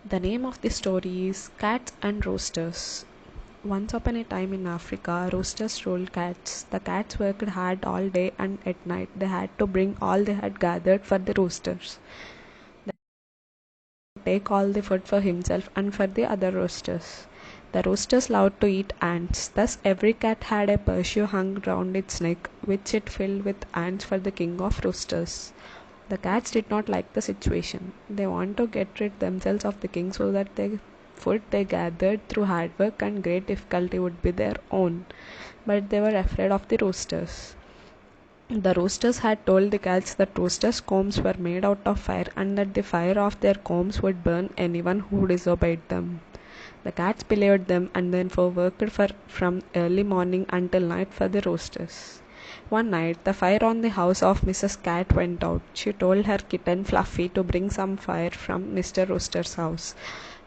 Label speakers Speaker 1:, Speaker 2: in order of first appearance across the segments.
Speaker 1: The name of the story is Cats and Roosters. Once upon a time in Africa, roosters ruled cats. The cats worked hard all day and at night they had to bring all they had gathered for the roosters. They would take all the food for himself and for the other roosters. The roosters loved to eat ants. Thus every cat had a purse hung round its neck, which it filled with ants for the king of roosters. The cats did not like the situation. They want to get rid themselves of the king so that the food they gathered through hard work and great difficulty would be their own. But they were afraid of the roosters. The roosters had told the cats that roosters' combs were made out of fire and that the fire of their combs would burn anyone who disobeyed them. The cats believed them and therefore worked from early morning until night for the roosters. One night, the fire on the house of Mrs. Cat went out. She told her kitten Fluffy to bring some fire from Mr. Rooster's house.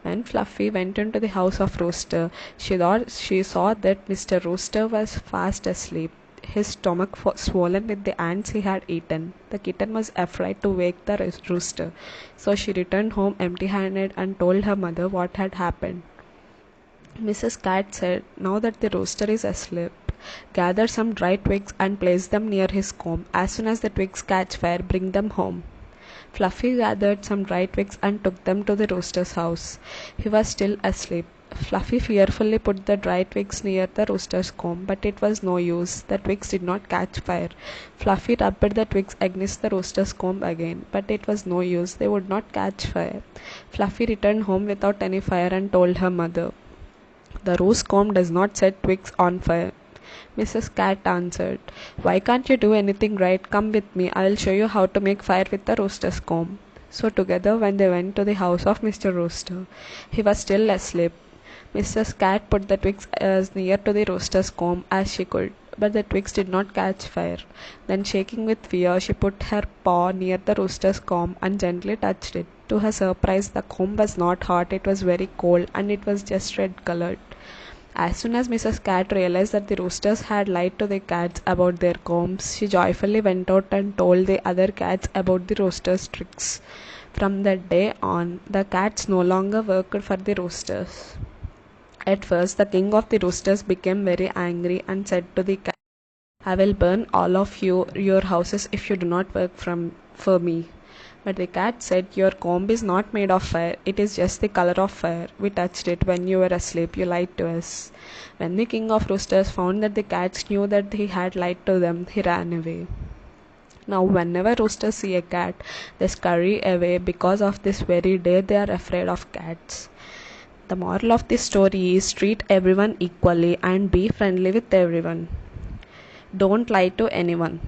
Speaker 1: When Fluffy went into the house of Rooster, she saw that Mr. Rooster was fast asleep, his stomach swollen with the ants he had eaten. The kitten was afraid to wake the rooster, so she returned home empty-handed and told her mother what had happened. Mrs. Cat said, "Now that the rooster is asleep, gather some dry twigs and place them near his comb. As soon as the twigs catch fire, bring them home." Fluffy gathered some dry twigs and took them to the rooster's house. He was still asleep. Fluffy fearfully put the dry twigs near the rooster's comb, but it was no use. The twigs did not catch fire. Fluffy rubbed the twigs against the rooster's comb again, but it was no use. They would not catch fire. Fluffy returned home without any fire and told her mother, "The roost comb does not set twigs on fire." Mrs. Cat answered, "Why can't you do anything right? Come with me. I will show you how to make fire with the rooster's comb." So together when they went to the house of Mr. Rooster, he was still asleep. Mrs. Cat put the twigs as near to the rooster's comb as she could, but the twigs did not catch fire. Then, shaking with fear, she put her paw near the rooster's comb and gently touched it. To her surprise, the comb was not hot, it was very cold, and it was just red colored. As soon as Mrs. Cat realized that the roosters had lied to the cats about their combs, she joyfully went out and told the other cats about the roosters' tricks. From that day on, the cats no longer worked for the roosters. At first, the king of the roosters became very angry and said to the cat, "I will burn all of your houses if you do not work for me." But the cat said, "Your comb is not made of fire, it is just the color of fire. We touched it when you were asleep, you lied to us." When the king of roosters found that the cats knew that he had lied to them, he ran away. Now whenever roosters see a cat, they scurry away. Because of this very day they are afraid of cats. The moral of this story is treat everyone equally and be friendly with everyone. Don't lie to anyone.